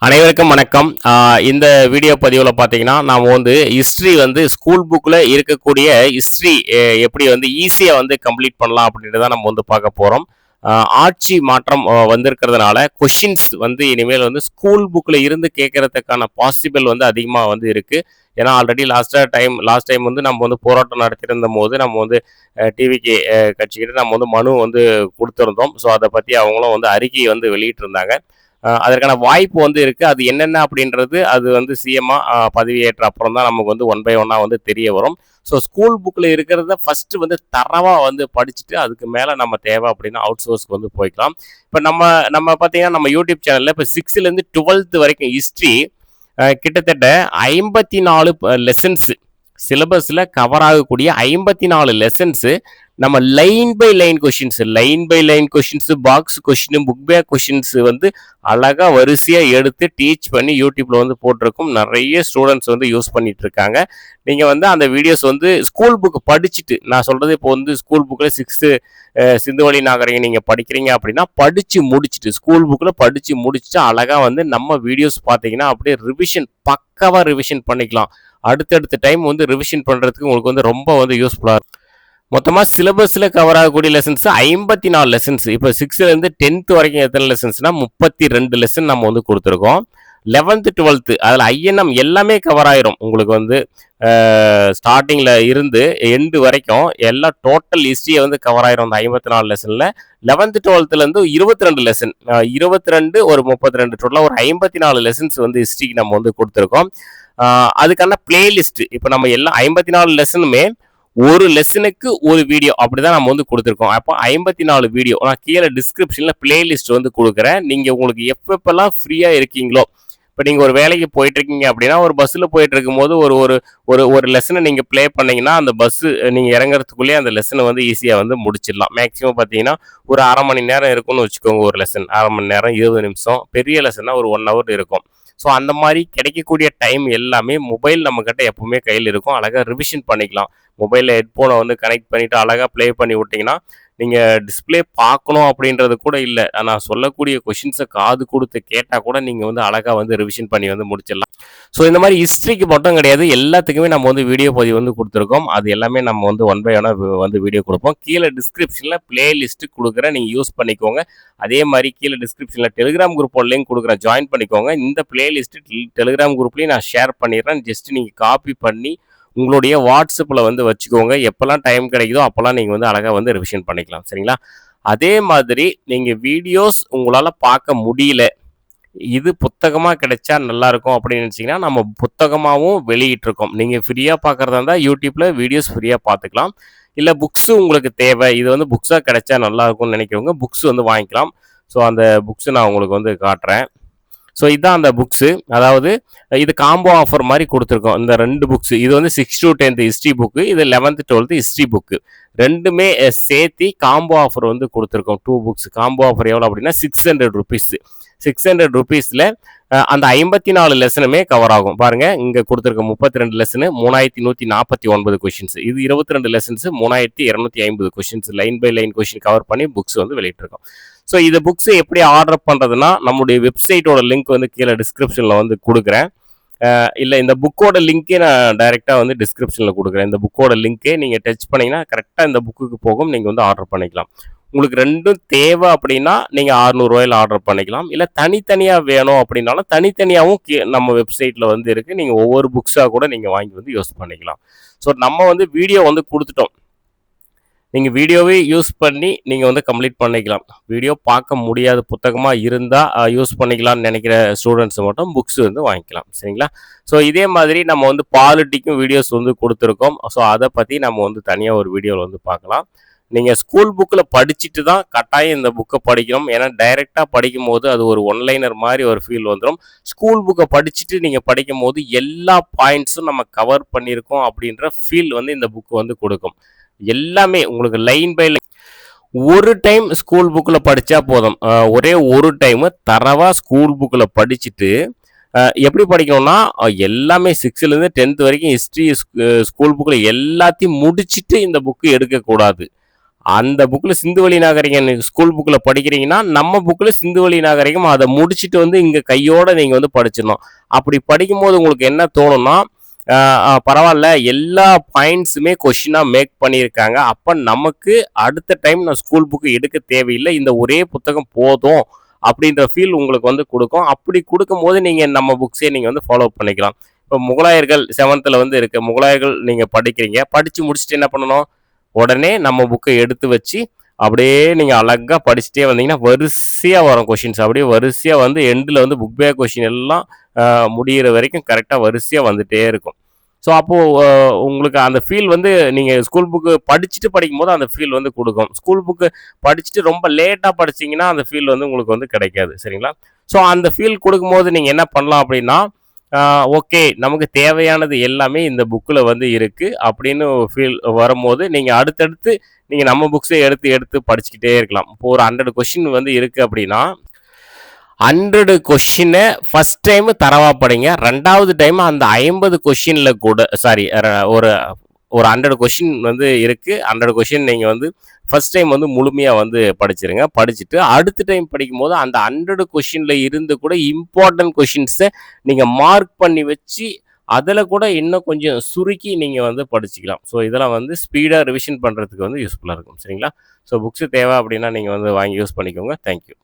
அனைவருக்கும் வணக்கம். இந்த வீடியோ பதிவில் பார்த்தீங்கன்னா நாம் வந்து ஹிஸ்ட்ரி வந்து ஸ்கூல் புக்கில் இருக்கக்கூடிய ஹிஸ்ட்ரி எப்படி வந்து ஈஸியாக வந்து கம்ப்ளீட் பண்ணலாம் அப்படின்றத நம்ம வந்து பார்க்க போகிறோம். ஆட்சி மாற்றம் வந்திருக்கிறதுனால கொஷின்ஸ் வந்து இனிமேல் வந்து ஸ்கூல் புக்கில் இருந்து கேட்கறதுக்கான பாசிபிள் வந்து அதிகமாக வந்து இருக்குது. ஏன்னா ஆல்ரெடி லாஸ்ட் டைம் வந்து நம்ம வந்து போராட்டம் நடத்திருந்த போது நம்ம வந்து டிவிக்கு கட்சிக்கிட்ட நம்ம வந்து மனு வந்து கொடுத்துருந்தோம். ஸோ அதை பற்றி அவங்களும் வந்து அறிக்கை வந்து வெளியிட்டிருந்தாங்க. அதற்கான வாய்ப்பு வந்து இருக்குது. அது என்னென்ன அப்படின்றது அது வந்து சிஎம்மா பதவியேற்ற அப்புறம் தான் நமக்கு வந்து ஒன் பை ஒன்னாக வந்து தெரிய வரும். ஸோ ஸ்கூல் புக்கில் இருக்கிறத ஃபஸ்ட்டு வந்து தரவாக வந்து படிச்சுட்டு அதுக்கு மேலே நம்ம தேவை அப்படின்னா அவுட் சோர்ஸ்க்கு வந்து போய்க்கலாம். இப்போ நம்ம நம்ம பார்த்தீங்கன்னா நம்ம யூடியூப் சேனலில் இப்போ 6லேருந்து 12th வரைக்கும் ஹிஸ்ட்ரி கிட்டத்தட்ட 54 லெசன்ஸு சிலபஸில் கவர் ஆகக்கூடிய 54 லெசன்ஸு நம்ம line by line questions box question book back questions வந்து அழகாக வரிசையாக எடுத்து டீச் பண்ணி யூடியூப்பில் வந்து போட்டிருக்கும். நிறைய ஸ்டூடெண்ட்ஸ் வந்து யூஸ் பண்ணிட்டு இருக்காங்க. நீங்கள் வந்து அந்த வீடியோஸ் வந்து ஸ்கூல் புக் படிச்சுட்டு, நான் சொல்கிறது இப்போ வந்து ஸ்கூல் புக்கில் 6th சிந்துவெளி நாகரிகம் நீங்கள் படிக்கிறீங்க அப்படின்னா படித்து முடிச்சுட்டு ஸ்கூல் புக்கில் படித்து முடிச்சுட்டு அழகாக வந்து நம்ம வீடியோஸ் பார்த்தீங்கன்னா அப்படியே பக்காவாக ரிவிஷன் பண்ணிக்கலாம். அடுத்தடுத்த டைம் வந்து ரிவிஷன் பண்ணுறதுக்கு உங்களுக்கு வந்து ரொம்ப வந்து யூஸ்ஃபுல்லாக இருக்கும். மொத்தமாக சிலபஸில் கவர் ஆகக்கூடிய லெசன்ஸ் 54 லெசன்ஸ். இப்போ 6லேருந்து 10th வரைக்கும் எத்தனை லெசன்ஸ்னால் 32 லெசன் நம்ம வந்து கொடுத்துருக்கோம். 11th 12th அதில் ஐஎன்எம் எல்லாமே கவர் ஆயிரும். உங்களுக்கு வந்து ஸ்டார்டிங்கில் இருந்து எண்டு வரைக்கும் எல்லா டோட்டல் ஹிஸ்ட்ரியை வந்து கவர் ஆயிரும் அந்த 54 லெசனில். 11th 12thலேருந்து 22 லெசன், 22 ஒரு 32 டோட்டலாக ஒரு 54 லெசன்ஸ் வந்து ஹிஸ்ட்ரிக்கு நம்ம வந்து கொடுத்துருக்கோம். அதுக்கான பிளேலிஸ்ட் இப்போ நம்ம எல்லாம் 54 லெசனுமே ஒரு லெசனுக்கு ஒரு வீடியோ அப்படிதான் நம்ம வந்து கொடுத்துருக்கோம். அப்போ 54 வீடியோ நான் கீழே டிஸ்கிரிப்ஷனில் பிளேலிஸ்ட் வந்து கொடுக்குறேன். நீங்கள் உங்களுக்கு எப்பப்பெல்லாம் ஃப்ரீயாக இருக்கீங்களோ, இப்போ நீங்கள் ஒரு வேலைக்கு போயிட்டு இருக்கீங்க அப்படின்னா ஒரு பஸ்ஸில் போயிட்டு இருக்கும்போது ஒரு ஒரு ஒரு லெசனை நீங்கள் ப்ளே பண்ணிங்கன்னா அந்த பஸ்ஸு நீங்கள் இறங்குறதுக்குள்ளேயே அந்த லெசனை வந்து ஈஸியாக வந்து முடிச்சிடலாம். மேக்ஸிமம் பார்த்தீங்கன்னா ஒரு அரை மணி நேரம் இருக்கும்னு வச்சுக்கோங்க. ஒரு லெசன் அரை மணி நேரம் 20 நிமிஷம், பெரிய லெசன்னா ஒரு 1 hour இருக்கும். ஸோ அந்த மாதிரி கிடைக்கக்கூடிய டைம் எல்லாமே மொபைல் நம்மக்கிட்ட எப்பவுமே கையில் இருக்கும். அழகாக ரிவிஷன் பண்ணிக்கலாம். மொபைலில் ஹெட்ஃபோனை வந்து கனெக்ட் பண்ணிவிட்டு அழகாக ப்ளே பண்ணி விட்டிங்கன்னா நீங்கள் டிஸ்பிளே பார்க்கணும் அப்படின்றது கூட இல்லை. ஆனால் சொல்லக்கூடிய கொஷின்ஸை காது கொடுத்து கேட்டால் கூட நீங்கள் வந்து அழகாக வந்து ரிவிஷன் பண்ணி வந்து முடிச்சிடலாம். ஸோ இந்த மாதிரி ஹிஸ்ட்ரிக்கு மட்டும் கிடையாது, எல்லாத்துக்குமே நம்ம வந்து வீடியோ பதிவு வந்து கொடுத்துருக்கோம். அது எல்லாமே நம்ம வந்து ஒன் பை ஒன்னாக வந்து வீடியோ கொடுப்போம். கீழே டிஸ்கிரிப்ஷனில் பிளேலிஸ்ட்டு கொடுக்குறேன், நீங்கள் யூஸ் பண்ணிக்கோங்க. அதே மாதிரி கீழே டிஸ்கிரிப்ஷனில் டெலிகிராம் குரூப்போட லிங்க் கொடுக்குறேன், ஜாயின் பண்ணிக்கோங்க. இந்த பிளேலிஸ்ட்டு டெலிகிராம் குரூப்லேயும் நான் ஷேர் பண்ணிடுறேன். ஜஸ்ட் நீங்கள் காப்பி பண்ணி உங்களுடைய வாட்ஸ்அப்பில் வந்து வச்சுக்கோங்க. எப்போல்லாம் டைம் கிடைக்குதோ அப்போல்லாம் நீங்கள் வந்து அழகாக வந்து ரிவிஷன் பண்ணிக்கலாம். சரிங்களா? அதே மாதிரி நீங்கள் வீடியோஸ் உங்களால் பார்க்க முடியல, இது புத்தகமாக கிடைச்சா நல்லாயிருக்கும் அப்படின்னு நினச்சிங்கன்னா நம்ம புத்தகமாகவும் வெளியிட்டிருக்கோம். நீங்கள் ஃப்ரீயாக பார்க்குறதா இருந்தால் யூடியூப்பில் வீடியோஸ் ஃப்ரீயாக பார்த்துக்கலாம். இல்லை புக்ஸு உங்களுக்கு தேவை, இது வந்து புக்ஸாக கிடைச்சா நல்லாயிருக்கும்னு நினைக்கிறவங்க புக்ஸ் வந்து வாங்கிக்கலாம். ஸோ அந்த புக்ஸு நான் உங்களுக்கு வந்து காட்டுறேன். ஸோ இதுதான் அந்த புக்ஸு. அதாவது இது காம்போ ஆஃபர் மாதிரி கொடுத்துருக்கோம். இந்த 2 புக்ஸு, இது வந்து 6 to 10th ஹிஸ்ட்ரி புக்கு, இது 11th 12th ஹிஸ்ட்ரி புக்கு, ரெண்டுமே சேர்த்து காம்போ ஆஃபர் வந்து கொடுத்துருக்கோம். 2 புக்ஸ் காம்போ ஆஃபர் எவ்வளோ அப்படின்னா 600 rupees. 600 rupeesல அந்த 54 லெசனுமே கவர் ஆகும். பாருங்கள், இங்கே கொடுத்துருக்க 32 லெசனு 3149 கொஷின்ஸ், இது 22 lessons 3250 questions, line by line question cover பண்ணி புக்ஸ் வந்து வெளியிட்டிருக்கோம். ஸோ இந்த புக்ஸை எப்படி ஆர்டர் பண்ணுறதுன்னா நம்முடைய வெப்சைட்டோட லிங்க் வந்து கீழே டிஸ்கிரிப்ஷனில் வந்து கொடுக்குறேன். இல்லை இந்த புக்கோட லிங்க்கே நான் டைரெக்டாக வந்து டிஸ்கிரிப்ஷனில் கொடுக்குறேன். இந்த புக்கோட லிங்க்கே நீங்கள் டச் பண்ணிங்கன்னா கரெக்டாக இந்த புக்குக்கு போகும். நீங்கள் வந்து ஆர்டர் பண்ணிக்கலாம். உங்களுக்கு ரெண்டும் தேவை அப்படின்னா நீங்கள் 600 ரூபாயில் ஆர்டர் பண்ணிக்கலாம். இல்லை தனித்தனியாக வேணும் அப்படின்னாலும் தனித்தனியாகவும் நம்ம வெப்சைட்டில் வந்து இருக்குது. நீங்கள் ஒவ்வொரு புக்ஸாக கூட நீங்கள் வாங்கி வந்து யூஸ் பண்ணிக்கலாம். ஸோ நம்ம வந்து வீடியோ வந்து கொடுத்துட்டோம். நீங்கள் வீடியோவே யூஸ் பண்ணி நீங்கள் வந்து கம்ப்ளீட் பண்ணிக்கலாம். வீடியோ பார்க்க முடியாத புத்தகமாக இருந்தால் யூஸ் பண்ணிக்கலாம்னு நினைக்கிற ஸ்டூடெண்ட்ஸ் மட்டும் புக்ஸ் வந்து வாங்கிக்கலாம். சரிங்களா? ஸோ இதே மாதிரி நம்ம வந்து பாலிட்டிக்கும் வீடியோஸ் வந்து கொடுத்துருக்கோம். ஸோ அதை பற்றி நம்ம வந்து தனியாக ஒரு வீடியோவில் வந்து பார்க்கலாம். நீங்கள் ஸ்கூல் புக்கில் படிச்சுட்டு தான் கட்டாயம் இந்த புக்கை படிக்கணும். ஏன்னா டைரெக்டாக படிக்கும் போது அது ஒரு ஒன்லைனர் மாதிரி ஒரு ஃபீல் வந்துடும். ஸ்கூல் புக்கை படிச்சுட்டு நீங்கள் படிக்கும் போது எல்லா பாயிண்ட்ஸும் நம்ம கவர் பண்ணியிருக்கோம் அப்படின்ற ஃபீல் வந்து இந்த புக்கு வந்து கொடுக்கும். எல்லாமே உங்களுக்கு லைன் பை லைன் ஒரு டைம் ஸ்கூல் புக்கில் படித்தா போதும். ஒரே ஒரு டைமு தரவாக ஸ்கூல் புக்கில் படிச்சுட்டு எப்படி படிக்கணும்னா எல்லாமே 6லேருந்து 10th வரைக்கும் ஹிஸ்ட்ரி ஸ்கூல் புக்கில் எல்லாத்தையும் முடிச்சுட்டு இந்த புக்கு எடுக்கக்கூடாது. அந்த புக்ல சிந்துவெளி நாகரிகம் ஸ்கூல் புக்ல படிக்கிறீங்கன்னா, நம்ம புக்ல சிந்துவெளி நாகரிகம் அத முடிச்சுட்டு வந்து இங்க கையோட நீங்க வந்து படிச்சிடணும். அப்படி படிக்கும்போது உங்களுக்கு என்ன தோணும்னா, அ அ பரவால்ல எல்லா பாயிண்ட்ஸுமே கொஸ்டினா மேக் பண்ணியிருக்காங்க. அப்ப நமக்கு அடுத்த டைம் நான் ஸ்கூல் புக் எடுக்க தேவையில்ல. இந்த ஒரே புத்தகம் போதும். அப்படின்ற ஃபீல் உங்களுக்கு வந்து குடுக்கும். அப்படி குடுக்கும்போது நீங்க நம்ம புக்ஸே நீங்க வந்து ஃபாலோ பண்ணிக்கலாம். இப்போ முகலாயர்கள் 7த்துல வந்து இருக்கு. முகலாயர்கள் நீங்க படிக்கிறீங்க. படிச்சு முடிச்சுட்டு என்ன பண்ணணும்? உடனே நம்ம புக்க எடுத்து வச்சு, அப்படியே நீங்க அழகா படிச்சுட்டே வந்தீங்கன்னா, வரிசையா வரும் கொஸ்டின்ஸ். அப்படியே வரிசையா வந்து எண்டுல வந்து புக் பேக் கொஸ்டின் எல்லாம் அ முடியிற வரைக்கும் கரெக்ட்டா வரிசையா வந்துட்டே இருக்கும். ஸோ அப்போ அ உங்களுக்கு அந்த ஃபீல் வந்து நீங்க ஸ்கூல் புக்கு படிச்சுட்டு படிக்கும்போது அந்த ஃபீல் வந்து குடுக்கும். ஸ்கூல் புக்கு படிச்சுட்டு ரொம்ப லேட்டா படிச்சீங்கன்னா, அந்த ஃபீல் வந்து உங்களுக்கு வந்து கிடைக்காது. சரிங்களா? ஸோ அந்த ஃபீல் குடுக்கும்போது நீங்க என்ன பண்ணலாம் அப்படின்னா, ஆ ஓகே. நமக்கு தேவையானது எல்லாமே இந்த புக்ல வந்து இருக்கு. அப்படின்னு ஃபீல் வரும்போது, நீங்க அடுத்தடுத்து நீங்க நம்ம புக்ஸே எடுத்து எடுத்து படிச்சுக்கிட்டே இருக்கலாம். இப்போ ஒரு 100 கொஸ்டின் வந்து இருக்கு அப்படின்னா, 100 கொஸ்டின ஃபர்ஸ்ட் டைம் தரோவா படிங்க. 2வது டைம் அந்த 50 கொஸ்டின்ல கூட சாரி ஒரு ஒரு 100 கொஸ்டின் வந்து இருக்கு. 100 கொஸ்டின் நீங்க வந்து ஃபர்ஸ்ட் டைம் வந்து முழுமையா வந்து படிச்சிருங்க. படிச்சுட்டு அடுத்த டைம் படிக்கும்போது அந்த 100 கொஸ்டின்ல இருந்து கூட இம்பார்ட்டன்ட் கொஸ்டின்ஸ நீங்க மார்க் பண்ணி வச்சு, அதில கூட இன்னும் கொஞ்சம் சுருக்கி நீங்க வந்து படிச்சுக்கலாம். ஸோ இதெல்லாம் வந்து ஸ்பீடா ரிவிஷன் பண்றதுக்கு வந்து யூஸ்ஃபுல்லா இருக்கும். சரிங்களா? ஸோ புக்ஸ் தேவை அப்படின்னா நீங்க வந்து வாங்கி யூஸ் பண்ணிக்கோங்க. Thank you.